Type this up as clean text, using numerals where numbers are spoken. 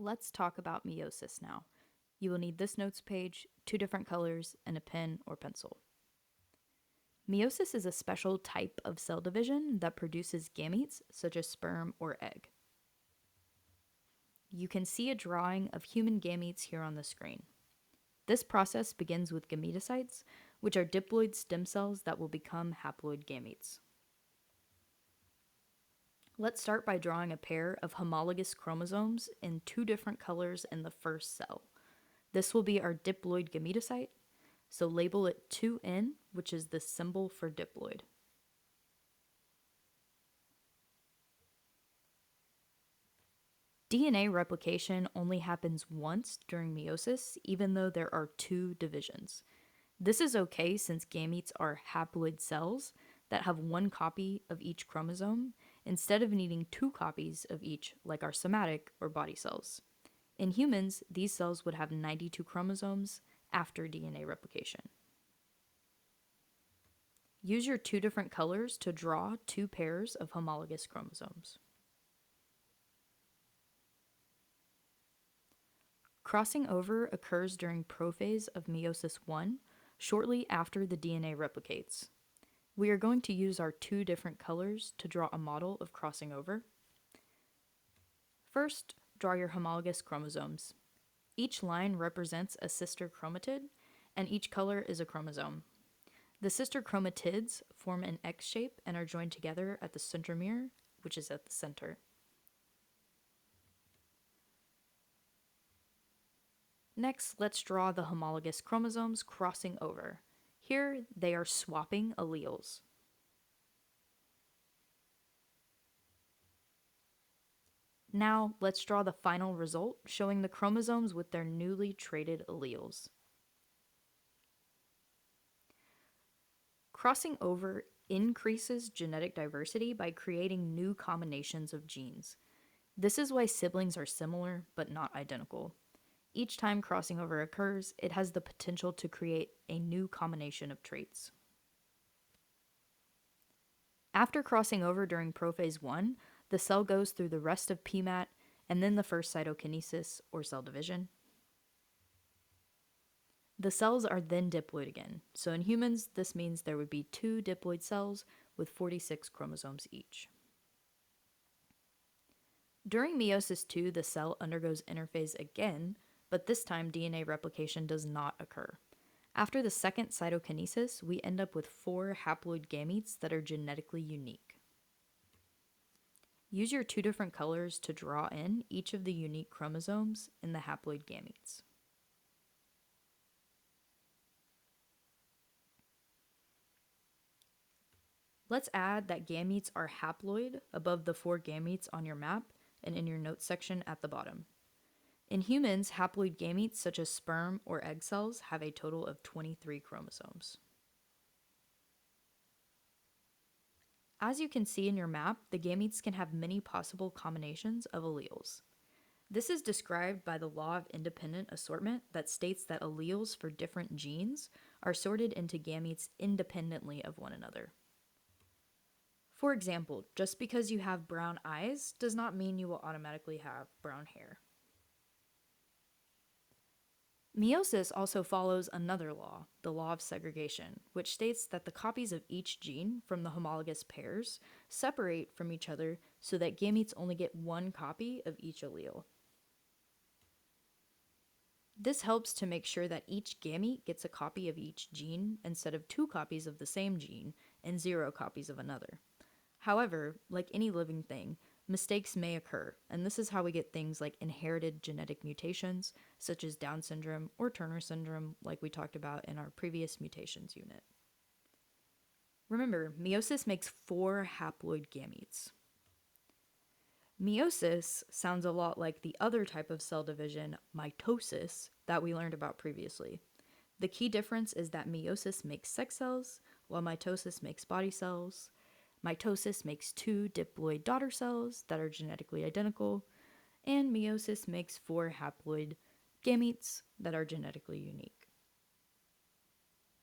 Let's talk about meiosis now. You will need this notes page, 2 different colors, and a pen or pencil. Meiosis is a special type of cell division that produces gametes such as sperm or egg. You can see a drawing of human gametes here on the screen. This process begins with gametocytes, which are diploid stem cells that will become haploid gametes. Let's start by drawing a pair of homologous chromosomes in 2 different colors in the first cell. This will be our diploid gametocyte, so label it 2N, which is the symbol for diploid. DNA replication only happens once during meiosis, even though there are 2 divisions. This is okay since gametes are haploid cells that have 1 copy of each chromosome, instead of needing 2 copies of each like our somatic or body cells. In humans, these cells would have 92 chromosomes after DNA replication. Use your 2 different colors to draw 2 pairs of homologous chromosomes. Crossing over occurs during prophase of meiosis 1, shortly after the DNA replicates. We are going to use our 2 different colors to draw a model of crossing over. First, draw your homologous chromosomes. Each line represents a sister chromatid, and each color is a chromosome. The sister chromatids form an X shape and are joined together at the centromere, which is at the center. Next, let's draw the homologous chromosomes crossing over. Here, they are swapping alleles. Now, let's draw the final result, showing the chromosomes with their newly traded alleles. Crossing over increases genetic diversity by creating new combinations of genes. This is why siblings are similar but not identical. Each time crossing over occurs, it has the potential to create a new combination of traits. After crossing over during prophase 1, the cell goes through the rest of PMAT and then the first cytokinesis, or cell division. The cells are then diploid again. So in humans, this means there would be 2 diploid cells with 46 chromosomes each. During meiosis 2, the cell undergoes interphase again, but this time DNA replication does not occur. After the second cytokinesis, we end up with 4 haploid gametes that are genetically unique. Use your 2 different colors to draw in each of the unique chromosomes in the haploid gametes. Let's add that gametes are haploid above the 4 gametes on your map and in your notes section at the bottom. In humans, haploid gametes such as sperm or egg cells have a total of 23 chromosomes. As you can see in your map, the gametes can have many possible combinations of alleles. This is described by the law of independent assortment that states that alleles for different genes are sorted into gametes independently of one another. For example, just because you have brown eyes does not mean you will automatically have brown hair. Meiosis also follows another law, the law of segregation, which states that the copies of each gene from the homologous pairs separate from each other so that gametes only get 1 copy of each allele. This helps to make sure that each gamete gets a copy of each gene instead of 2 copies of the same gene and 0 copies of another. However, like any living thing, mistakes may occur, and this is how we get things like inherited genetic mutations, such as Down syndrome or Turner syndrome, like we talked about in our previous mutations unit. Remember, meiosis makes 4 haploid gametes. Meiosis sounds a lot like the other type of cell division, mitosis, that we learned about previously. The key difference is that meiosis makes sex cells, while mitosis makes body cells. Mitosis makes 2 diploid daughter cells that are genetically identical, and meiosis makes 4 haploid gametes that are genetically unique.